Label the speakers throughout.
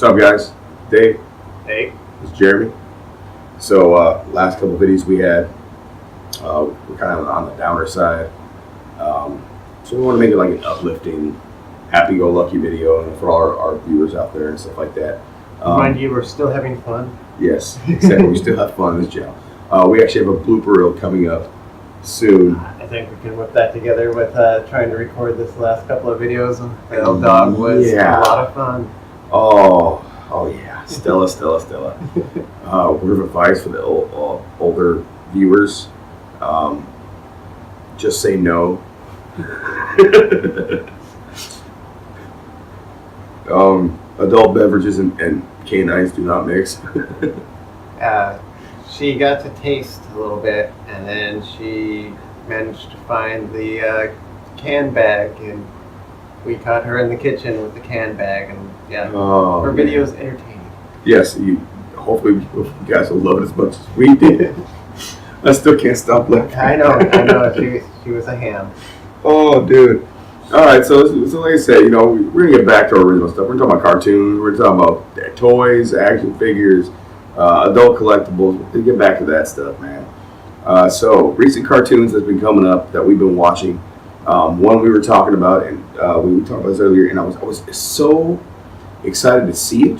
Speaker 1: up, guys? Dave.
Speaker 2: Hey.
Speaker 1: It's Jeremy. So, last couple videos we had, we're kind of on the downer side. So we want to make it like an uplifting, happy-go-lucky video for all our viewers out there and stuff like that.
Speaker 2: Mind you, we're still having fun.
Speaker 1: Yes, exactly. We still have fun in this channel. We actually have a blooper reel coming up soon.
Speaker 2: I think we can whip that together with trying to record this last couple of videos. The old dog was a lot of fun.
Speaker 1: Oh yeah, Stella. Word of advice for the older viewers: just say no. Adult beverages and canines do not mix.
Speaker 2: She got to taste a little bit, and then she managed to find the can bag, and we caught her in the kitchen with the can bag, and her video is entertaining.
Speaker 1: Yes, hopefully you guys will love it as much as we did. I still can't stop laughing.
Speaker 2: I know. She was a ham.
Speaker 1: Oh, dude. All right, so like I said, we're gonna get back to our original stuff. We're talking about cartoons. We're talking about toys, action figures, adult collectibles. We'll get back to that stuff, man. So recent cartoons that's been coming up that we've been watching. One we were talking about, and we talked about this earlier, and I was so excited to see it,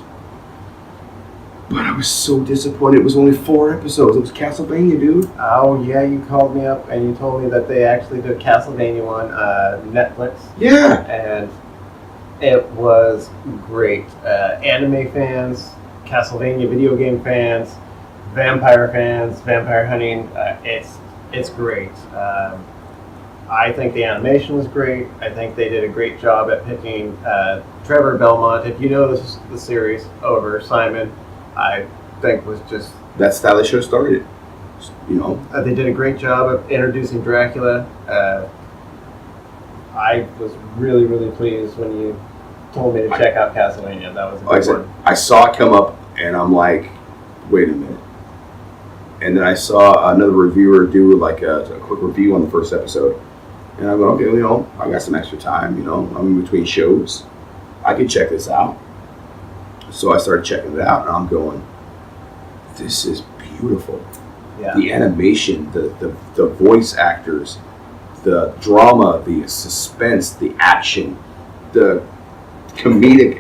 Speaker 1: but I was so disappointed. It was only 4 episodes. It was Castlevania, dude.
Speaker 2: Oh yeah, you called me up and you told me that they actually did Castlevania on Netflix.
Speaker 1: Yeah,
Speaker 2: and it was great. Anime fans, Castlevania video game fans, vampire fans, vampire hunting. It's great. I think the animation was great. I think they did a great job at picking Trevor Belmont. If you know the series, over Simon, I think was just...
Speaker 1: That's how the show started,
Speaker 2: they did a great job of introducing Dracula. I was really, really pleased when you told me to check out Castlevania. That was a good one.
Speaker 1: I saw it come up, and I'm like, wait a minute. And then I saw another reviewer do like a quick review on the first episode. And I go, okay, I got some extra time, I'm in between shows. I can check this out. So I started checking it out, and I'm going, this is beautiful.
Speaker 2: Yeah.
Speaker 1: The animation, the voice actors, the drama, the suspense, the action, the comedic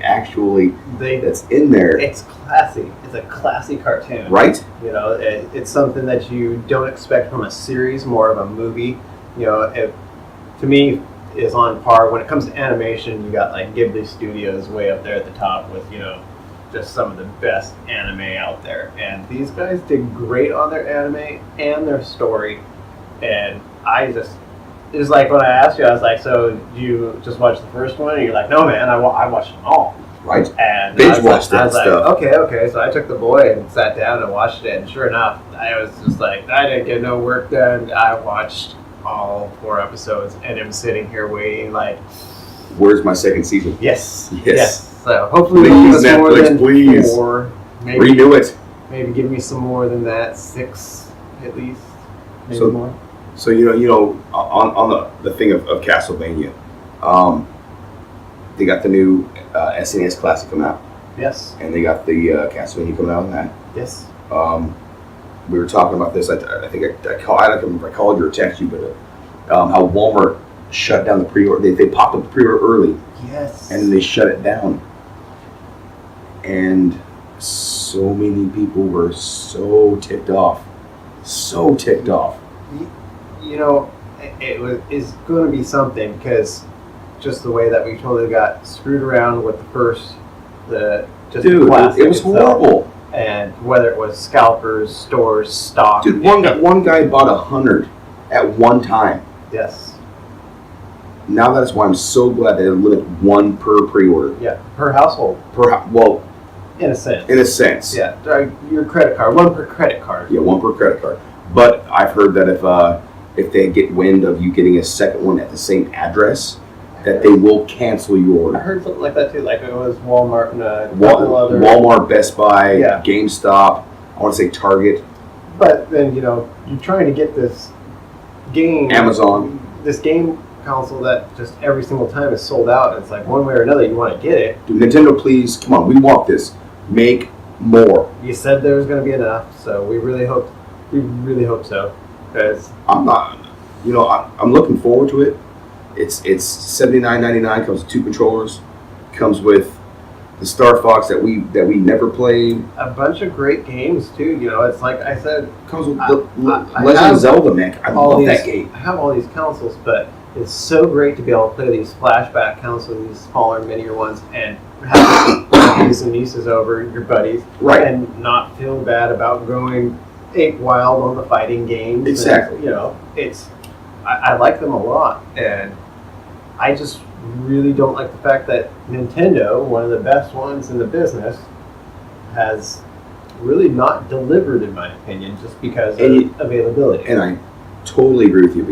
Speaker 1: that's in there.
Speaker 2: It's classy. It's a classy cartoon.
Speaker 1: Right?
Speaker 2: It's something that you don't expect from a series, more of a movie. It, to me, is on par. When it comes to animation, you got like Ghibli Studios way up there at the top with, just some of the best anime out there. And these guys did great on their anime and their story. And it was like when I asked you, I was like, so you just watched the first one? And you're like, no, man, I watched them all.
Speaker 1: Right.
Speaker 2: And
Speaker 1: binge watched that stuff.
Speaker 2: Like, okay. So I took the boy and sat down and watched it. And sure enough, I was just like, I didn't get no work done. I watched all 4 episodes and I'm sitting here waiting like,
Speaker 1: where's my second season?
Speaker 2: Yes. So hopefully
Speaker 1: please,
Speaker 2: give us more than
Speaker 1: please.
Speaker 2: 4. Maybe,
Speaker 1: renew it.
Speaker 2: Maybe give me some more than that. 6 at least. Maybe more.
Speaker 1: So on the thing of Castlevania, they got the new SNES Classic coming out.
Speaker 2: Yes.
Speaker 1: And they got the Castlevania coming out on that.
Speaker 2: Yes.
Speaker 1: We were talking about this. I think I don't remember if I called you or texted you, but how Walmart shut down the pre-order. They popped up the pre-order early.
Speaker 2: Yes.
Speaker 1: And then they shut it down. And so many people were so ticked off.
Speaker 2: It's going to be something, because just the way that we totally got screwed around with the classic
Speaker 1: it was
Speaker 2: itself.
Speaker 1: horrible.
Speaker 2: And whether it was scalpers, stores, stock.
Speaker 1: Dude, one guy bought 100 at one time.
Speaker 2: Yes.
Speaker 1: Now that's why I'm so glad they limit 1 per pre-order.
Speaker 2: Yeah, per household. In a sense. Yeah, your credit card. 1 per credit card.
Speaker 1: Yeah, 1 per credit card. But I've heard that if they get wind of you getting a second one at the same address, that they will cancel your order.
Speaker 2: I heard something like that too. Like it was Walmart and
Speaker 1: Walmart, Best Buy, GameStop. I want to say Target.
Speaker 2: But then you're trying to get this game.
Speaker 1: Amazon.
Speaker 2: This game console that just every single time is sold out. And it's like one way or another, you want to get it.
Speaker 1: Dude, Nintendo, please, come on, we want this. Make more.
Speaker 2: You said there was going to be enough, so we really hope so. Because
Speaker 1: I'm not, I'm looking forward to it. It's $79.99. Comes with 2 controllers. Comes with the Star Fox that we never played.
Speaker 2: a bunch of great games too. It's like I said,
Speaker 1: Comes with
Speaker 2: I
Speaker 1: Legend
Speaker 2: have
Speaker 1: of Zelda, man. I
Speaker 2: all
Speaker 1: love
Speaker 2: these,
Speaker 1: that game.
Speaker 2: I have all these consoles, but it's so great to be able to play these flashback consoles, these smaller, minier ones, and have nephews and nieces over, your buddies,
Speaker 1: Right.
Speaker 2: and not feel bad about going ape wild on the fighting games.
Speaker 1: Exactly.
Speaker 2: And, I like them a lot, and I just really don't like the fact that Nintendo, one of the best ones in the business, has really not delivered, in my opinion, just because of availability.
Speaker 1: And I totally agree with you.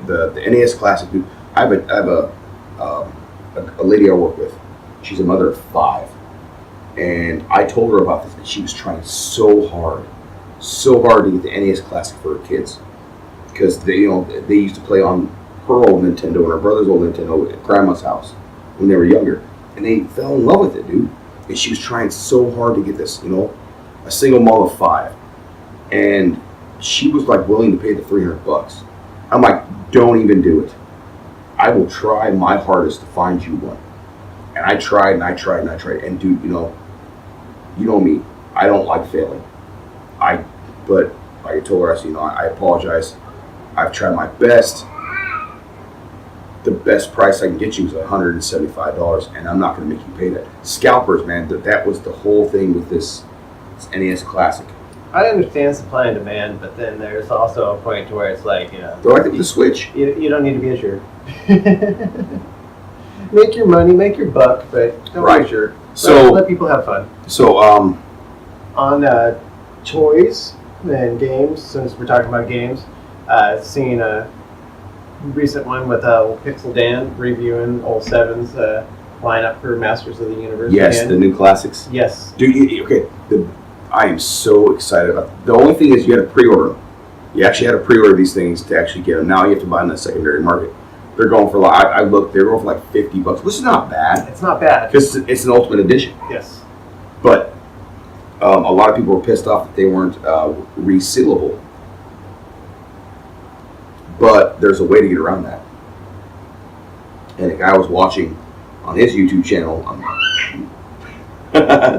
Speaker 1: But the NES Classic. Dude, I have a lady I work with. She's a mother of 5, and I told her about this, and she was trying so hard to get the NES Classic for her kids, because they used to play on her old Nintendo and her brother's old Nintendo at grandma's house when they were younger, and they fell in love with it, dude. And she was trying so hard to get this, a single mom of 5, and she was like willing to pay the $300. I'm like, don't even do it. I will try my hardest to find you one. And I tried and I tried and I tried. And dude, you know me, I don't like failing. But like I told her, I said, I apologize. I've tried my best. The best price I can get you is $175, and I'm not going to make you pay that. Scalpers, man, that was the whole thing with this NES Classic.
Speaker 2: I understand supply and demand, but then there's also a point to where it's like,
Speaker 1: They're like the Switch.
Speaker 2: you don't need to be a jerk. Make your money, make your buck, but don't
Speaker 1: Right.
Speaker 2: be a jerk.
Speaker 1: So-
Speaker 2: let people have fun.
Speaker 1: So,
Speaker 2: On toys and games, since we're talking about games, seen a recent one with Pixel Dan reviewing old Seven's lineup for Masters of the Universe.
Speaker 1: yes,
Speaker 2: again.
Speaker 1: the new classics.
Speaker 2: Yes.
Speaker 1: Dude, okay, I am so excited about it. The only thing is you had to pre-order them. You actually had to pre-order these things to actually get them. Now you have to buy them in the secondary market. They're going for I looked, they're going for like $50, which is not bad
Speaker 2: It's not bad.
Speaker 1: because it's an Ultimate Edition.
Speaker 2: Yes.
Speaker 1: But a lot of people were pissed off that they weren't resealable. But there's a way to get around that. And a guy was watching on his YouTube channel,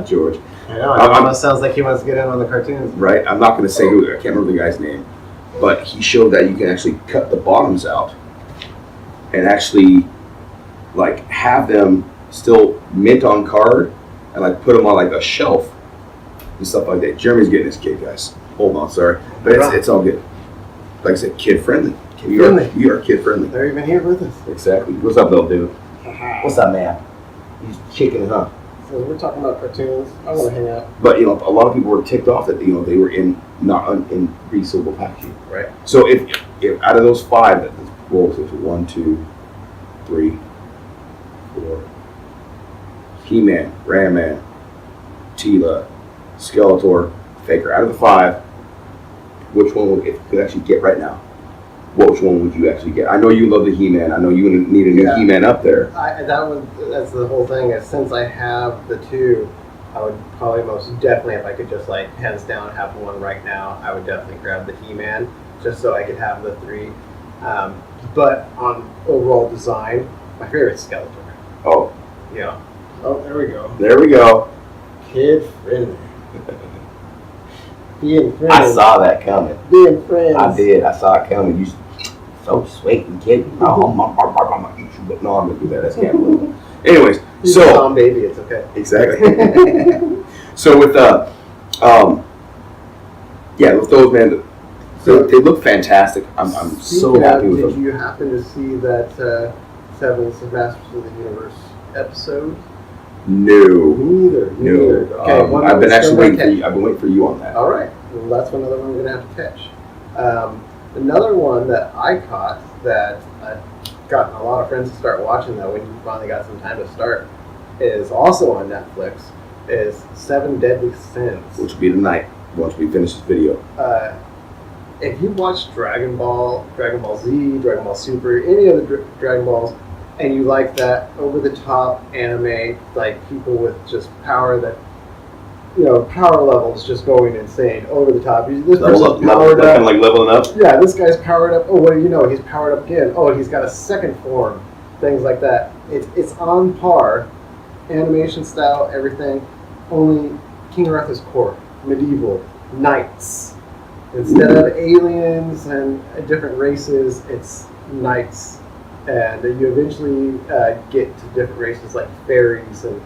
Speaker 1: George.
Speaker 2: I know. It
Speaker 1: I'm-
Speaker 2: almost sounds like he wants to get in on the cartoons.
Speaker 1: Right? I'm not going to say who. I can't remember the guy's name, but he showed that you can actually cut the bottoms out and actually like have them still mint on card and like put them on like a shelf and stuff like that. Jeremy's getting his kid, guys. Hold on, sorry, but it's all good. Like I said, kid friendly. You are kid friendly.
Speaker 2: They're even here with us.
Speaker 1: Exactly. What's up, little dude? What's up, man? He's chicken, huh?
Speaker 2: So we're talking about cartoons. I want to hang out.
Speaker 1: But a lot of people were ticked off that they were in in resealable packaging.
Speaker 2: Right.
Speaker 1: So if out of those 5, what was it? 1, 2, 3, 4. He-Man, Ram-Man, Tila, Skeletor, Faker. Out of the 5, which one would, if you could actually get right now? Which one would you actually get? I know you love the He-Man. I know you need a new
Speaker 2: Yeah.
Speaker 1: He-Man up there.
Speaker 2: That's the whole thing. Is since I have the 2, I would probably most definitely, if I could just like hands down have one right now, I would definitely grab the He-Man just so I could have the 3. But on overall design, my favorite is Skeletor.
Speaker 1: Oh,
Speaker 2: Yeah. Oh, there we go.
Speaker 1: there we go.
Speaker 2: Kid friendly. Being friends.
Speaker 1: I saw that coming.
Speaker 2: Being friends.
Speaker 1: I did. I saw it coming. You so sweet and kid. No, I'm gonna eat you, but no, I'm gonna do that. That's cannibalism. Anyways,
Speaker 2: He's a Tom baby. It's okay.
Speaker 1: exactly. So with with those, man, they look fantastic. I'm so
Speaker 2: Speaking
Speaker 1: happy
Speaker 2: of,
Speaker 1: with
Speaker 2: did
Speaker 1: them.
Speaker 2: you happen to see that Seven's Masters of the Universe episode?
Speaker 1: No,
Speaker 2: Neither.
Speaker 1: no.
Speaker 2: Okay, one
Speaker 1: I've been
Speaker 2: that's
Speaker 1: actually
Speaker 2: still
Speaker 1: waiting for
Speaker 2: okay.
Speaker 1: you. I've been waiting for you on that.
Speaker 2: All right. Well, that's another one we're gonna have to catch. Another one that I caught that I've gotten a lot of friends to start watching though when you finally got some time to start is also on Netflix. Is 7 Deadly Sins.
Speaker 1: Which will be tonight once we finish this video.
Speaker 2: if you watch Dragon Ball, Dragon Ball Z, Dragon Ball Super, any of the Dragon Balls, and you like that over-the-top anime, like people with just power that, power levels just going insane, over the top. This person's powered up.
Speaker 1: Kind of like leveling up.
Speaker 2: Yeah, this guy's powered up. Oh, what do you know? He's powered up again. Oh, he's got a second form. Things like that. It's on par, animation style, everything. Only King Arthur's court, medieval, knights. Instead of aliens and different races, it's knights. And you eventually get to different races like fairies and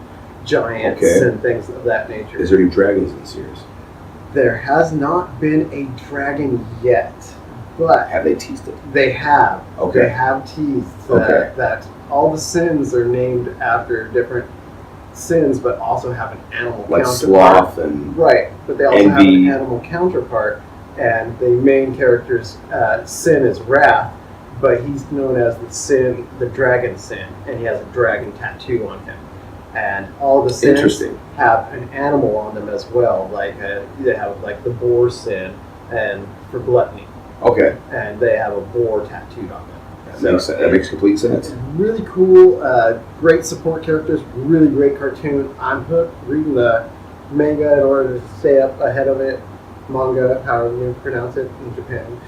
Speaker 2: giants and things of that nature.
Speaker 1: Is there any dragons in the series?
Speaker 2: There has not been a dragon yet, but
Speaker 1: have they teased it?
Speaker 2: They have.
Speaker 1: Okay.
Speaker 2: They have teased that all the sins are named after different sins, but also have an animal
Speaker 1: like
Speaker 2: counterpart.
Speaker 1: sloth and
Speaker 2: right, but they also have
Speaker 1: envy.
Speaker 2: an animal counterpart, and the main character's sin is Wrath, but he's known as the dragon sin, and he has a dragon tattoo on him. And all the sins have an animal on them as well, like they have like the boar sin, and for gluttony.
Speaker 1: Okay.
Speaker 2: And they have a boar tattooed on them.
Speaker 1: That makes complete sense.
Speaker 2: It's really cool. Great support characters. Really great cartoon. I'm hooked. Reading the manga in order to stay up ahead of it. Manga, however you pronounce it in Japan.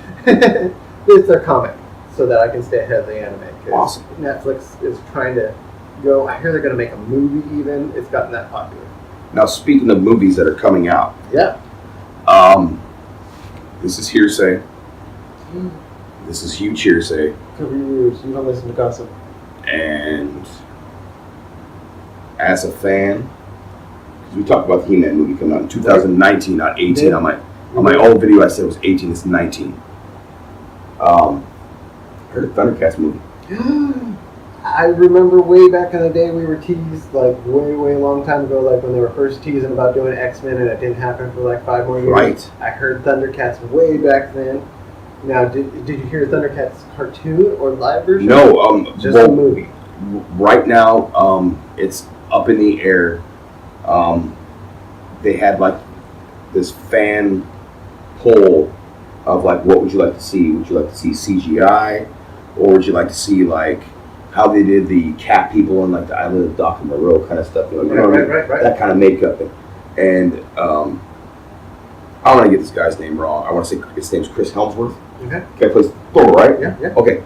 Speaker 2: It's their comic, so that I can stay ahead of the anime.
Speaker 1: Awesome.
Speaker 2: Netflix is trying to go. I hear they're going to make a movie. Even it's gotten that popular.
Speaker 1: Now, speaking of movies that are coming out,
Speaker 2: yeah.
Speaker 1: This is hearsay. This is huge hearsay.
Speaker 2: Careers. You don't listen to gossip.
Speaker 1: And as a fan, because we talked about the He-Man movie coming out in 2019, not 18. On my old video, I said it was 18. It's 19. Heard of Thundercats movie.
Speaker 2: I remember way back in the day we were teased, like way long time ago, like when they were first teasing about doing X-Men and it didn't happen for like 5 more years.
Speaker 1: Right.
Speaker 2: I heard Thundercats way back then. Now, did you hear Thundercats cartoon or live version?
Speaker 1: No,
Speaker 2: just a movie.
Speaker 1: Right now, it's up in the air. They had like this fan poll of like, what would you like to see? Would you like to see CGI, or would you like to see like how they did the cat people on like the island of Dr. Moreau kind of stuff? Right. That kind of makeup, and I don't want to get this guy's name wrong. I want to say his name's Chris Helmsworth.
Speaker 2: Okay.
Speaker 1: Okay, plays Thor, right?
Speaker 2: Yeah.
Speaker 1: Okay.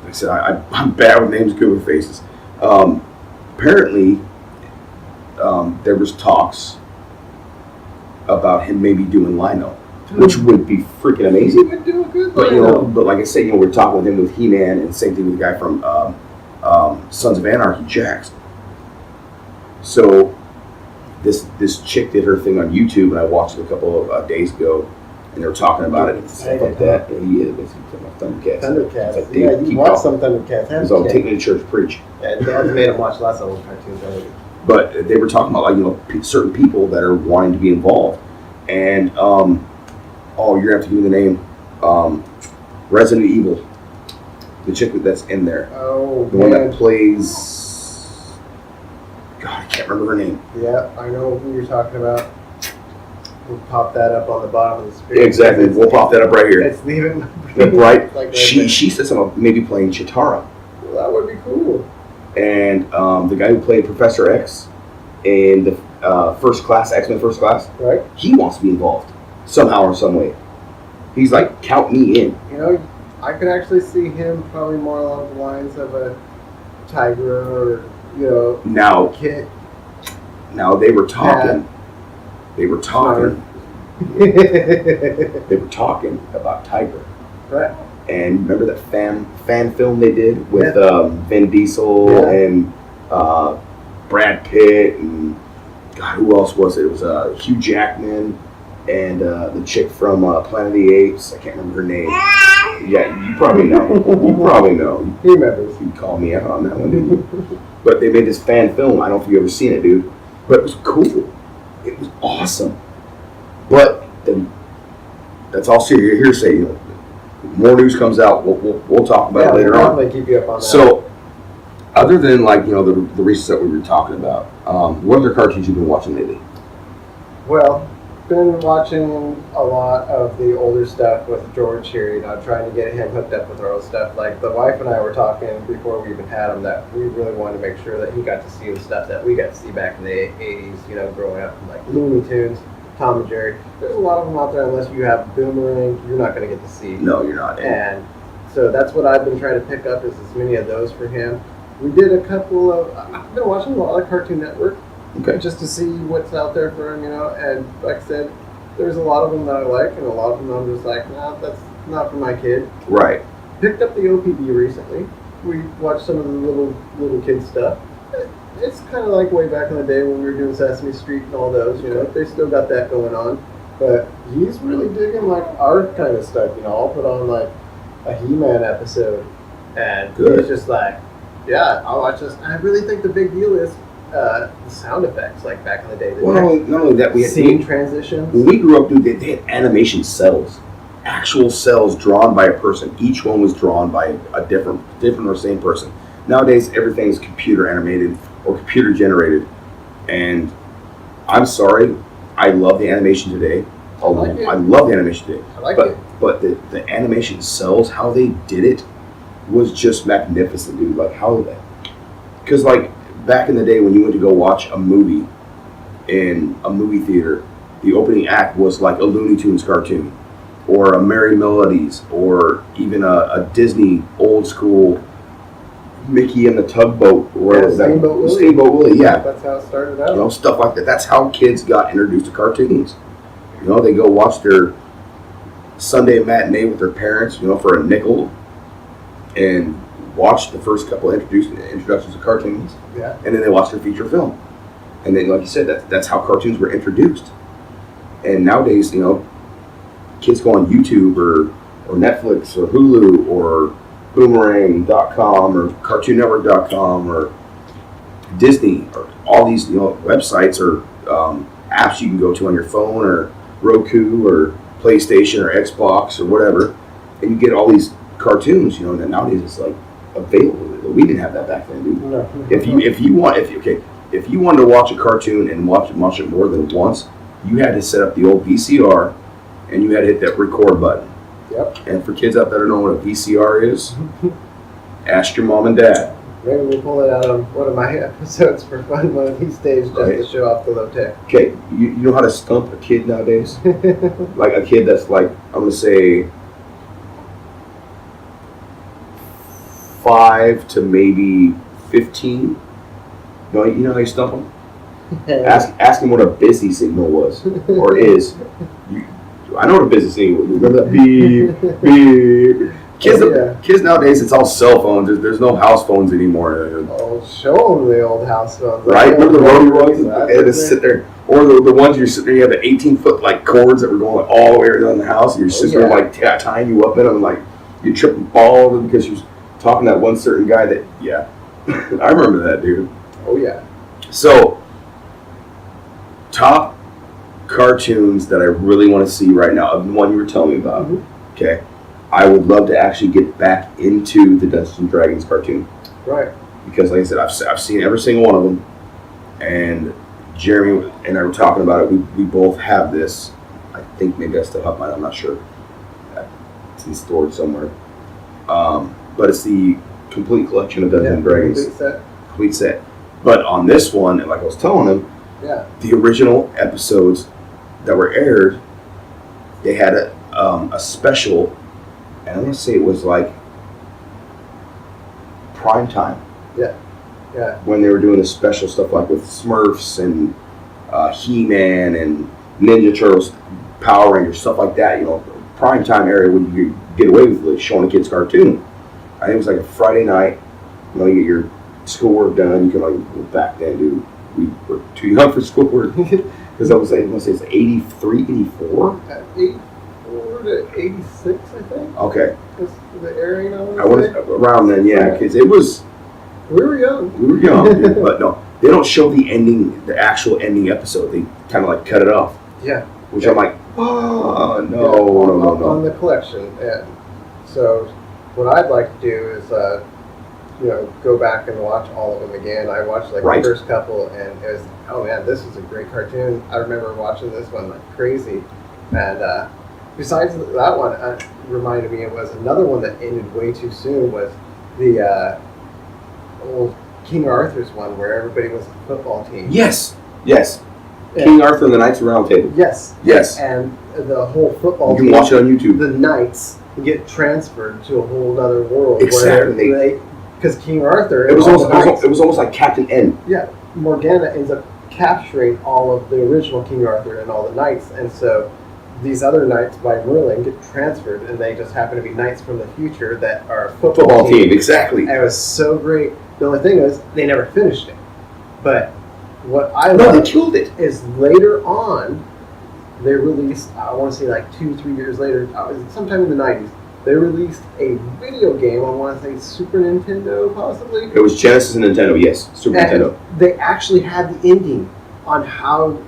Speaker 1: Like I said, I'm bad with names, good with faces. Apparently, there was talks about him maybe doing Lino, which would be freaking amazing.
Speaker 2: He would do a good
Speaker 1: But but like I said, we're talking with him with He-Man, and same thing with the guy from Sons of Anarchy, Jax. So this chick did her thing on YouTube, and I watched it a couple of days ago, and they were talking about it and stuff like that. And he is basically talking about Thundercats.
Speaker 2: Thundercats.
Speaker 1: Like,
Speaker 2: Yeah, you watch some Thundercats.
Speaker 1: He's all taking me to church preach.
Speaker 2: Yeah, Dad's made him watch lots of old cartoons already.
Speaker 1: But they were talking about like certain people that are wanting to be involved, and you're gonna have to give me the name. Resident Evil, the chick that's in there.
Speaker 2: Oh,
Speaker 1: the one that plays. God, I can't remember her name.
Speaker 2: Yeah, I know who you're talking about. We'll pop that up on the bottom of the screen.
Speaker 1: Exactly. We'll pop that up right here.
Speaker 2: It's leaving.
Speaker 1: Right.
Speaker 2: Like
Speaker 1: she said something about maybe playing Chitara.
Speaker 2: Well, that would be cool.
Speaker 1: And the guy who played Professor X in the X-Men First Class,
Speaker 2: right? He
Speaker 1: wants to be involved somehow or some way. He's like, count me in.
Speaker 2: I could actually see him probably more along the lines of a Tigra or
Speaker 1: now
Speaker 2: Kit.
Speaker 1: Now they were talking. They were talking. They were talking about Tiger.
Speaker 2: Right.
Speaker 1: And remember that fan film they did with Vin Diesel and Brad Pitt and God, who else was it? It was Hugh Jackman and the chick from Planet of the Apes. I can't remember her name. Yeah, you probably know. You probably know.
Speaker 2: He remembers.
Speaker 1: You called me out on that one, didn't you? But they made this fan film. I don't know if you've ever seen it, dude. But it was cool. It was awesome. But that's all hearsay. More news comes out. We'll talk about it later on.
Speaker 2: We'll keep you up on that.
Speaker 1: So, other than the reasons that we were talking about, what other cartoons you've been watching lately?
Speaker 2: Well, been watching a lot of the older stuff with George here, trying to get him hooked up with our old stuff. Like, the wife and I were talking before we even had him that we really wanted to make sure that he got to see the stuff that we got to see back in the 80s, growing up, like Looney Tunes, Tom and Jerry. There's a lot of them out there, unless you have Boomerang, you're not going to get to see.
Speaker 1: No, you're not.
Speaker 2: And so that's what I've been trying to pick up, is as many of those for him. We did a couple of, I've been watching a lot of Cartoon Network.
Speaker 1: Okay.
Speaker 2: Just to see what's out there for him, and like I said, there's a lot of them that I like, and a lot of them I'm just like, nah, that's not for my kid.
Speaker 1: Right.
Speaker 2: Picked up the OPB recently. We watched some of the little kid stuff. It's kind of like way back in the day when we were doing Sesame Street and all those, They still got that going on, but he's really digging like our kind of stuff. I'll put on like a He-Man episode, and he's just like, yeah, I'll watch this. And I really think the big deal is the sound effects, like back in the day.
Speaker 1: Well, not only that, we had
Speaker 2: scene transitions.
Speaker 1: When we grew up, dude, they had animation cells, actual cells drawn by a person. Each one was drawn by a different or same person. Nowadays, everything is computer animated or computer generated, and I'm sorry, I love the animation today.
Speaker 2: I like it.
Speaker 1: I love the animation today.
Speaker 2: I like it.
Speaker 1: But the animation cells, how they did it, was just magnificent, dude. Like because like back in the day when you went to go watch a movie in a movie theater, the opening act was like a Looney Tunes cartoon, or a Merry Melodies, or even a Disney old school Mickey and the Tugboat, or Steamboat Willie. Yeah,
Speaker 2: that's how it started out.
Speaker 1: Stuff like that. That's how kids got introduced to cartoons. They go watch their Sunday matinee with their parents, for a nickel, and watch the first couple introductions to cartoons.
Speaker 2: Yeah.
Speaker 1: And then they watch their feature film. And then, like you said, that's how cartoons were introduced. And nowadays, kids go on YouTube or Netflix or Hulu or Boomerang.com or CartoonNetwork.com or Disney, or all these websites or apps you can go to on your phone or Roku or PlayStation or Xbox or whatever, and you get all these cartoons. And nowadays it's like available. We didn't have that back then, dude.
Speaker 2: No.
Speaker 1: If you wanted to watch a cartoon and watch it more than once, you had to set up the old VCR, and you had to hit that record button.
Speaker 2: Yep.
Speaker 1: And for kids out there that don't know what a VCR is, ask your mom and dad.
Speaker 2: Maybe we'll pull it out on one of my episodes for fun one of these days, just to show off the low tech.
Speaker 1: Okay, you know how to stump a kid nowadays? Like a kid that's like, I'm going to say 5 to maybe 15. You know how you stump them? Ask him what a busy signal was or is. I know what a busy signal was. Remember that beep, beep. Kids nowadays, it's all cell phones. There's no house phones anymore.
Speaker 2: Oh, show them the old house phones.
Speaker 1: Right? Remember the rotary ones? They had to sit there. Or the ones you're sitting there, you have the 18-foot like cords that were going like, all the way around the house. And your sister like tying you up in them, like you trip and fall over because she was talking to that one certain guy that, I remember that, dude.
Speaker 2: Oh, yeah.
Speaker 1: So, top cartoons that I really want to see right now, of the one you were telling me about, okay? I would love to actually get back into the Dungeons and Dragons cartoon.
Speaker 2: Right.
Speaker 1: Because, like I said, I've seen every single one of them, and Jeremy and I were talking about it. We both have this. I think maybe I still have mine. I'm not sure. It's in storage somewhere. But it's the complete collection of Dungeons and Dragons. Complete set. But on this one, like I was telling him, the original episodes that were aired, they had a special, and I'm going to say it was like prime time.
Speaker 2: Yeah.
Speaker 1: When they were doing the special stuff like with Smurfs and He-Man and Ninja Turtles, Power Rangers, stuff like that, prime time area when you could get away with showing a kid's cartoon. I think it was like a Friday night, you get your schoolwork done. You can like, back then, dude, we were too young for schoolwork. Because I was saying, let's say it's 83, 84?
Speaker 2: 84 to 86, I think.
Speaker 1: Okay.
Speaker 2: Was the airing on
Speaker 1: I was around then, because it was...
Speaker 2: We were young,
Speaker 1: dude, but no, they don't show the actual ending episode. They kind of like cut it off.
Speaker 2: Yeah.
Speaker 1: Which I'm like, oh, no.
Speaker 2: On the collection. And so what I'd like to do is go back and watch all of them again. I watched like
Speaker 1: Right.
Speaker 2: the first couple, and it was, oh man, this is a great cartoon. I remember watching this one like crazy. And besides that one, reminded me, it was another one that ended way too soon. Was the old King Arthur's one where everybody was a football team.
Speaker 1: Yes. Yes.
Speaker 2: Yeah.
Speaker 1: King Arthur and the Knights of the Round Table.
Speaker 2: Yes.
Speaker 1: Yes.
Speaker 2: And the whole football
Speaker 1: You can
Speaker 2: team,
Speaker 1: watch it on YouTube.
Speaker 2: the knights get transferred to a whole other world.
Speaker 1: Exactly.
Speaker 2: Because King Arthur,
Speaker 1: It was,
Speaker 2: and all
Speaker 1: almost,
Speaker 2: the knights,
Speaker 1: it was almost like Captain N.
Speaker 2: yeah, Morgana ends up capturing all of the original King Arthur and all the knights, and so these other knights by Merlin get transferred, and they just happen to be knights from the future that are a
Speaker 1: Football team. Exactly.
Speaker 2: And it was so great. The only thing is, they never finished it. But what I
Speaker 1: No, they
Speaker 2: love
Speaker 1: killed it.
Speaker 2: is later on, they released, I want to say like 2-3 years later, sometime in the 90s, they released a video game, I want to say Super Nintendo possibly.
Speaker 1: It was Genesis and Nintendo. Yes. Super
Speaker 2: And
Speaker 1: Nintendo.
Speaker 2: they actually had the ending on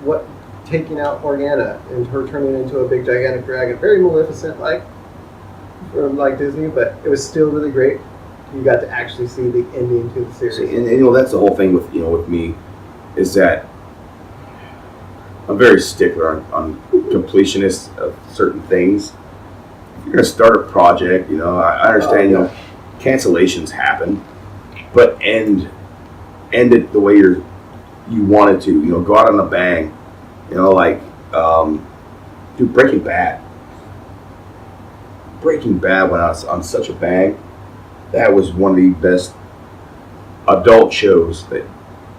Speaker 2: what taking out Morgana and her turning into a big gigantic dragon. Very Maleficent like, from like Disney, but it was still really great. You got to actually see the ending to the series.
Speaker 1: See, and that's the whole thing with with me, is that I'm very stickler on completionist of certain things. If you're gonna start a project, I understand cancellations happen, but end it the way you wanted to. Go out on a bang. Dude, Breaking Bad. Breaking Bad went out on such a bang. That was one of the best adult shows that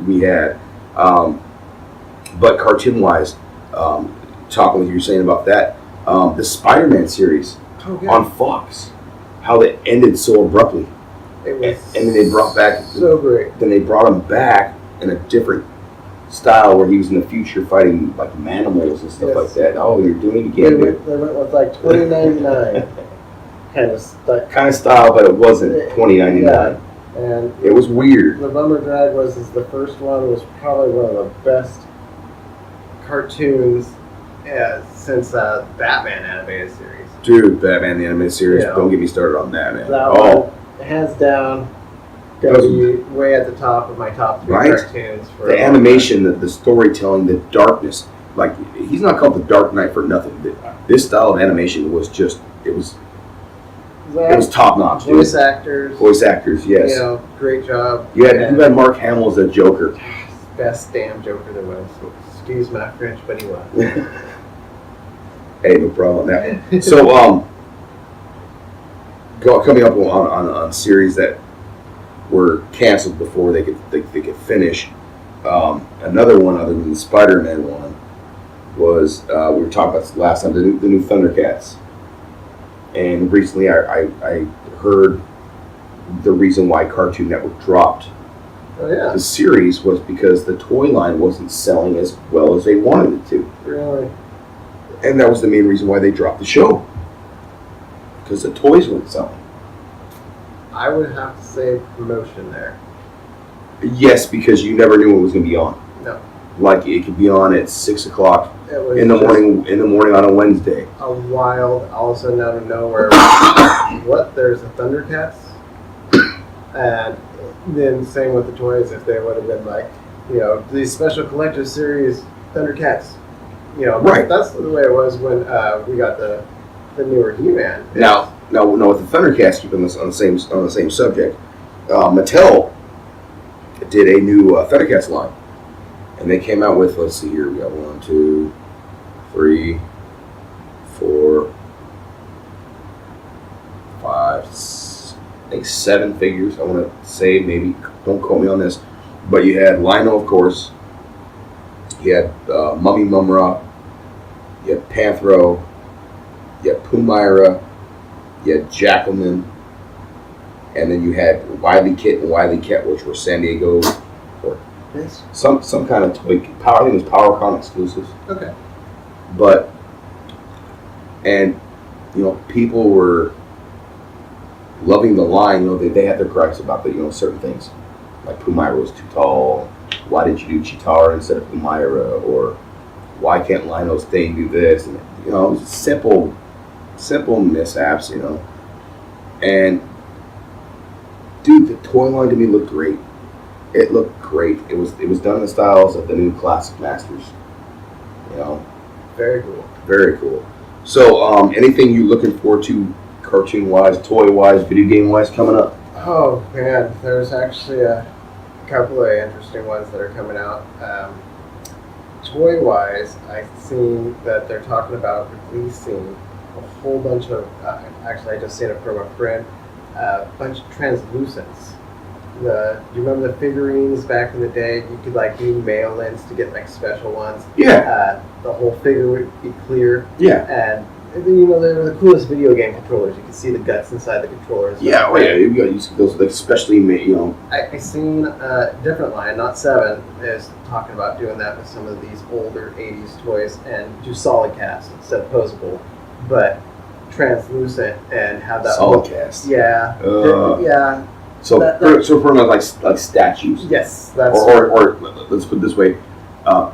Speaker 1: we had. But cartoon-wise, talking with you saying about that, the Spider-Man series on Fox, how they ended so abruptly,
Speaker 2: It was
Speaker 1: and then they brought back.
Speaker 2: so great.
Speaker 1: Then they brought him back in a different style where he was in the future fighting like manimals and stuff
Speaker 2: Yes.
Speaker 1: like that. Oh, you're doing it
Speaker 2: They
Speaker 1: again.
Speaker 2: went with like $20.99 kind of stuff.
Speaker 1: Kind of style, but it wasn't $20.99.
Speaker 2: Yeah, and
Speaker 1: It was weird.
Speaker 2: The Bummer Drag was the first one, was probably one of the best cartoons since Batman animated series.
Speaker 1: Dude, Batman the Animated Series,
Speaker 2: Yeah.
Speaker 1: don't get me started on that, man.
Speaker 2: That
Speaker 1: Oh,
Speaker 2: one, hands down,
Speaker 1: That
Speaker 2: gotta
Speaker 1: was-
Speaker 2: be way at the top of my top 3
Speaker 1: Right?
Speaker 2: cartoons. For a
Speaker 1: the
Speaker 2: long
Speaker 1: animation, the storytelling, the darkness. Like, he's not called the Dark Knight for nothing. This style of animation was just, it was
Speaker 2: time.
Speaker 1: top notch. dude.
Speaker 2: Voice actors,
Speaker 1: Voice actors, yes.
Speaker 2: great job.
Speaker 1: You had
Speaker 2: And
Speaker 1: Mark Hamill as a Joker.
Speaker 2: best damn Joker there was. Excuse my French, but he was.
Speaker 1: Hey, no problem on that. So, coming up on series that were canceled before they could finish. Another one other than the Spider-Man one was we were talking about this last time, the new Thundercats. And recently I heard the reason why Cartoon Network dropped
Speaker 2: Oh yeah,
Speaker 1: the series was because the toy line wasn't selling as well as they wanted it to.
Speaker 2: really.
Speaker 1: And that was the main reason why they dropped the show. Because the toys weren't selling.
Speaker 2: I would have to say promotion there.
Speaker 1: Yes, because you never knew what was going to be on.
Speaker 2: No,
Speaker 1: Like it could be on at 6 o'clock
Speaker 2: it was
Speaker 1: in the
Speaker 2: just
Speaker 1: morning. In the morning on a Wednesday.
Speaker 2: a wild, all of a sudden out of nowhere. What? There's a Thundercats, and then same with the toys. If they would have been like, these special collector series Thundercats,
Speaker 1: Right.
Speaker 2: That's the way it was when we got the newer He-Man.
Speaker 1: Now, with the Thundercats, keeping this on the same subject, Mattel did a new Thundercats line, and they came out with, let's see here, we got 1, 2, 3, 4, 5, I think 7 figures. I want to say, maybe, don't quote me on this, but you had Lionel, of course. You had Mummy Mumra. You had Panthro. You had Pumira. You had Jackalman. And then you had Wily Kit and Wily Cat, which were San Diego, or
Speaker 2: Yes.
Speaker 1: some kind of toy. I think it was PowerCon exclusives.
Speaker 2: Okay.
Speaker 1: But, and, people were loving the line. They had their gripes about certain things. Like Pumira was too tall. Why did you do Chitara instead of Pumira? Or why can't Lionel stay and do this? And, simple mishaps, And, dude, the toy line to me looked great. It looked great. It was done in the styles of the new Classic Masters. You know,
Speaker 2: Very cool.
Speaker 1: very cool. So, anything you looking forward to, cartoon wise, toy wise, video game wise, coming up?
Speaker 2: Oh man, there's actually a couple of interesting ones that are coming out. Toy wise, I've seen that they're talking about releasing a whole bunch of. Actually, I just seen it from a friend. A bunch of translucents. Do you remember the figurines back in the day? You could like do mail-ins to get like special ones.
Speaker 1: Yeah.
Speaker 2: The whole figure would be clear.
Speaker 1: Yeah.
Speaker 2: And you know, they're the coolest video game controllers. You can see the guts inside the controllers.
Speaker 1: Yeah. Oh yeah. You got use those like specially made. You know.
Speaker 2: I seen a different line, not Seven, is talking about doing that with some of these older '80s toys and do solid cast instead of posable, but translucent and have that
Speaker 1: Solid
Speaker 2: look.
Speaker 1: cast.
Speaker 2: Yeah. Yeah.
Speaker 1: So, so for like statues.
Speaker 2: Yes, that's
Speaker 1: Or let's put it this way,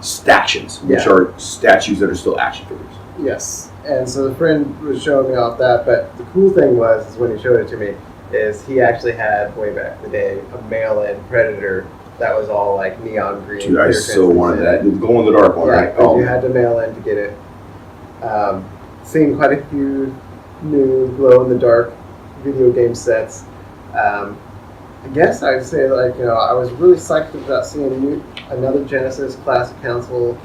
Speaker 1: stactions, which
Speaker 2: Yeah.
Speaker 1: are statues that are still action figures.
Speaker 2: yes. And so the friend was showing me off that, but the cool thing was is when he showed it to me, is he actually had way back in the day a mail-in Predator that was all like neon green.
Speaker 1: Dude, I
Speaker 2: clear
Speaker 1: so wanted
Speaker 2: translucent.
Speaker 1: that. The glow in the dark one,
Speaker 2: Yeah,
Speaker 1: right?
Speaker 2: but you had to mail in to get it. Seen quite a few new glow-in-the-dark video game sets. I guess I'd say, like, you know, I was really psyched about seeing another Genesis Classic Council,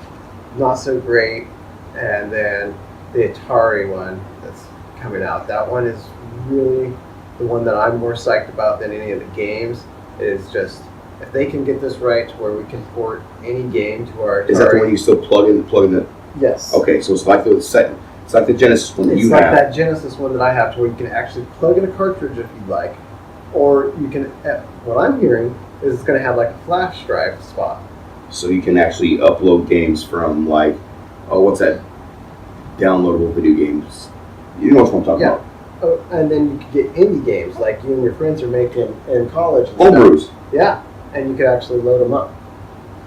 Speaker 2: not so great, and then the Atari one that's coming out. That one is really the one that I'm more psyched about than any of the games. It is just, if they can get this right to where we can port any game to our Atari.
Speaker 1: Is that the one you still plug in the?
Speaker 2: Yes.
Speaker 1: Okay, so it's like the set. It's like the Genesis one that
Speaker 2: It's
Speaker 1: you
Speaker 2: like
Speaker 1: have.
Speaker 2: that Genesis one that I have, to where you can actually plug in a cartridge if you'd like, or you can. What I'm hearing is it's going to have like a flash drive spot.
Speaker 1: So you can actually upload games from like, oh, what's that? Downloadable video games. You know what I'm talking
Speaker 2: Yeah.
Speaker 1: about?
Speaker 2: Oh, and then you could get indie games like you and your friends are making in college. And
Speaker 1: Homebrews.
Speaker 2: stuff. Yeah, and you could actually load them up.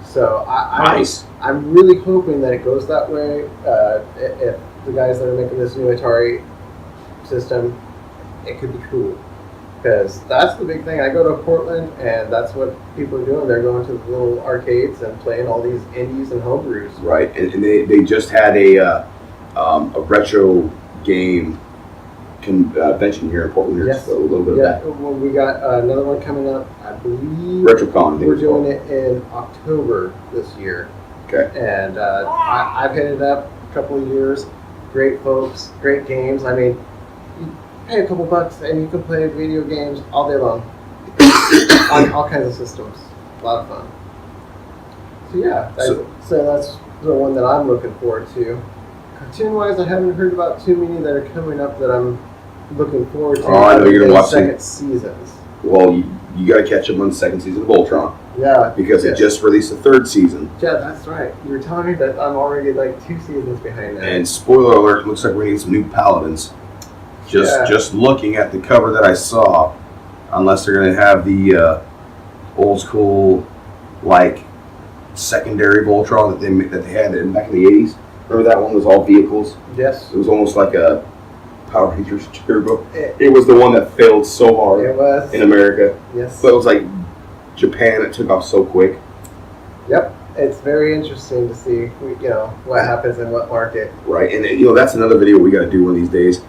Speaker 2: So
Speaker 1: Nice.
Speaker 2: I'm really hoping that it goes that way. If the guys that are making this new Atari system, it could be cool. Because that's the big thing. I go to Portland, and that's what people are doing. They're going to the little arcades and playing all these indies and homebrews.
Speaker 1: Right, and they just had a retro game convention here in Portland. Here,
Speaker 2: Yes.
Speaker 1: so a little bit
Speaker 2: Yeah,
Speaker 1: of that.
Speaker 2: well, we got another one coming up. I believe
Speaker 1: RetroCon. I think
Speaker 2: we're
Speaker 1: it's called.
Speaker 2: doing it in October this year.
Speaker 1: Okay.
Speaker 2: And I've hit it up a couple of years. Great folks, great games. I mean, you pay a couple bucks and you can play video games all day long on all kinds of systems. A lot of fun. So yeah, so that's the one that I'm looking forward to. Cartoon-wise, I haven't heard about too many that are coming up that I'm looking forward to.
Speaker 1: Oh, I know you're gonna watch
Speaker 2: second seasons.
Speaker 1: Well, you got to catch up on the second season of Voltron
Speaker 2: Yeah,
Speaker 1: because
Speaker 2: yes.
Speaker 1: it just released the third season.
Speaker 2: Yeah, that's right. You were telling me that I'm already like 2 seasons behind that.
Speaker 1: And spoiler alert, looks like we're gonna get some new Paladins. Just looking at the cover that I saw, unless they're gonna have the old school like secondary Voltron that they had back in the 80s. Remember that one was all vehicles?
Speaker 2: Yes,
Speaker 1: It was almost like a Power Rangers Turbo.
Speaker 2: it,
Speaker 1: It was the one that failed so hard
Speaker 2: it was.
Speaker 1: in America.
Speaker 2: Yes.
Speaker 1: But it was like Japan, it took off so quick.
Speaker 2: Yep. It's very interesting to see, what happens in what market.
Speaker 1: Right, and that's another video we got to do one of these days,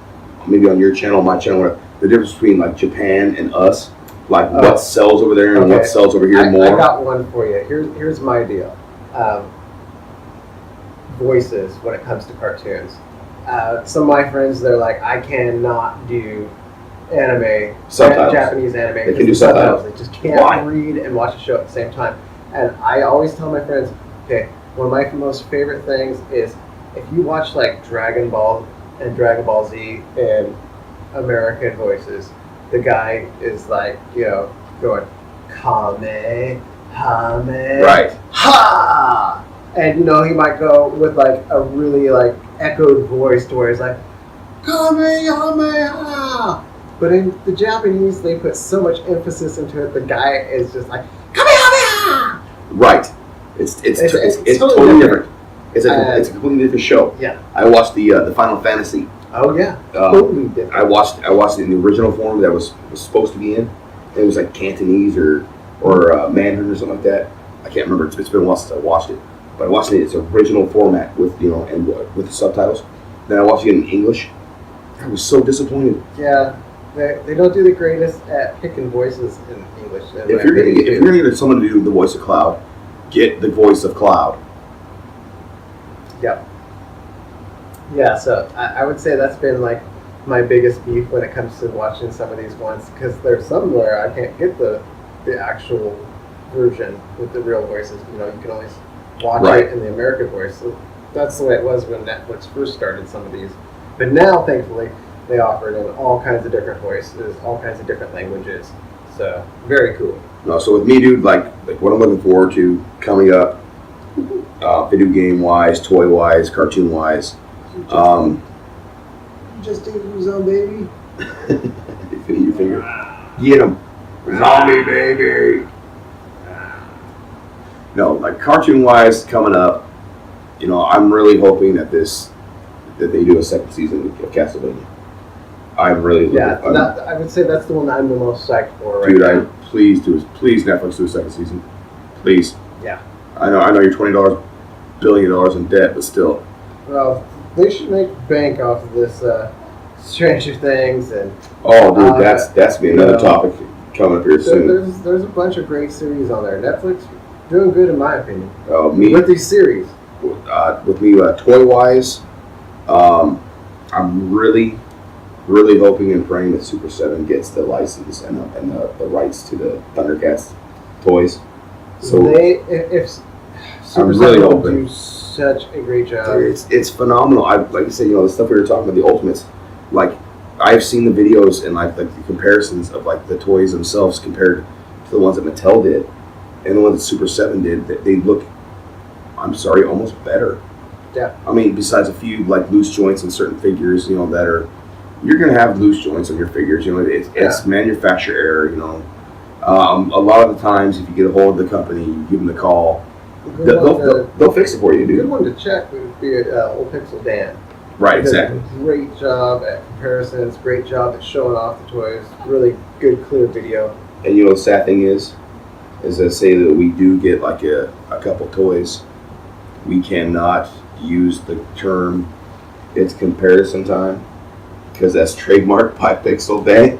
Speaker 1: maybe on your channel, my channel, where the difference between like Japan and us, like what sells over there and what
Speaker 2: Okay.
Speaker 1: sells over here
Speaker 2: I
Speaker 1: more.
Speaker 2: got one for you. Here's my deal. Voices when it comes to cartoons. Some of my friends, they're like, I cannot do anime,
Speaker 1: Subtitles.
Speaker 2: Japanese anime.
Speaker 1: They
Speaker 2: because
Speaker 1: can do
Speaker 2: the
Speaker 1: subtitles.
Speaker 2: They just can't
Speaker 1: Why?
Speaker 2: read and watch a show at the same time. And I always tell my friends, okay, one of my most favorite things is if you watch like Dragon Ball and Dragon Ball Z in American voices, the guy is like, going, Kame, Hame,
Speaker 1: Right.
Speaker 2: Ha! And he might go with like a really like echoed voice to where he's like, Kamehameha! But in the Japanese, they put so much emphasis into it. The guy is just like, Kamehameha!
Speaker 1: Right. It's
Speaker 2: It's
Speaker 1: totally different. It's
Speaker 2: And-
Speaker 1: a completely different show.
Speaker 2: Yeah.
Speaker 1: I watched the Final Fantasy.
Speaker 2: Oh yeah.
Speaker 1: Um,
Speaker 2: Totally different.
Speaker 1: I watched it in the original form that was supposed to be in, It was like Cantonese or Mandarin or something like that. I can't remember. It's been a while since I watched it, but I watched it in its original format with and with the subtitles. Then I watched it in English. I was so disappointed.
Speaker 3: Yeah, they don't do the greatest at picking voices in English.
Speaker 1: If you're gonna get someone to do the voice of Cloud, get the voice of Cloud.
Speaker 3: Yep. Yeah, so I would say that's been like my biggest beef when it comes to watching some of these ones, because there's some where I can't get the actual version with the real voices. You know, you can always watch
Speaker 1: Right.
Speaker 3: it in the American voice. So that's the way it was when Netflix first started some of these. But now, thankfully, they offer it in all kinds of different voices, all kinds of different languages. So very cool.
Speaker 1: No, so with me, dude, like what I'm looking forward to coming up, video game wise, toy wise, cartoon wise.
Speaker 3: Just take your zone, baby.
Speaker 1: Your finger. Get him, zombie baby. No, like cartoon wise, coming up. You know, I'm really hoping that they do a second season of Castlevania. I'm really
Speaker 3: Yeah, I would say that's the one I'm the most psyched for right
Speaker 1: dude.
Speaker 3: now.
Speaker 1: Please Netflix do a second season, please.
Speaker 3: Yeah.
Speaker 1: I know you're $20 billion in debt, but still.
Speaker 3: Well, they should make bank off of this Stranger Things, and
Speaker 1: Oh, dude, that's be another
Speaker 3: you know,
Speaker 1: topic coming up here soon.
Speaker 3: there's a bunch of great series on there. Netflix doing good in my opinion
Speaker 1: Me
Speaker 3: with these series.
Speaker 1: with me toy wise, I'm really hoping and praying that Super 7 gets the license and the rights to the Thundercats toys. So
Speaker 3: if Super
Speaker 1: I'm really
Speaker 3: 7 will
Speaker 1: hoping.
Speaker 3: do such a great job.
Speaker 1: it's phenomenal. Like I said, the stuff we were talking about, the Ultimates. Like I've seen the videos and like the comparisons of like the toys themselves compared to the ones that Mattel did and the ones that Super 7 did. They look, I'm sorry, almost better.
Speaker 3: Yeah.
Speaker 1: I mean, besides a few like loose joints in certain figures, that are, you're gonna have loose joints on your figures. It's manufacturer error. A lot of the times, if you get a hold of the company, you give them the call, they'll fix it for you,
Speaker 3: A good
Speaker 1: dude.
Speaker 3: one to check would be Old Pixel Dan.
Speaker 1: Right,
Speaker 3: He does
Speaker 1: exactly.
Speaker 3: a great job at comparisons, great job at showing off the toys, really good, clear video.
Speaker 1: And the sad thing is I say that we do get like a couple toys, we cannot use the term "it's comparison time" because that's trademarked by Pixel Dan.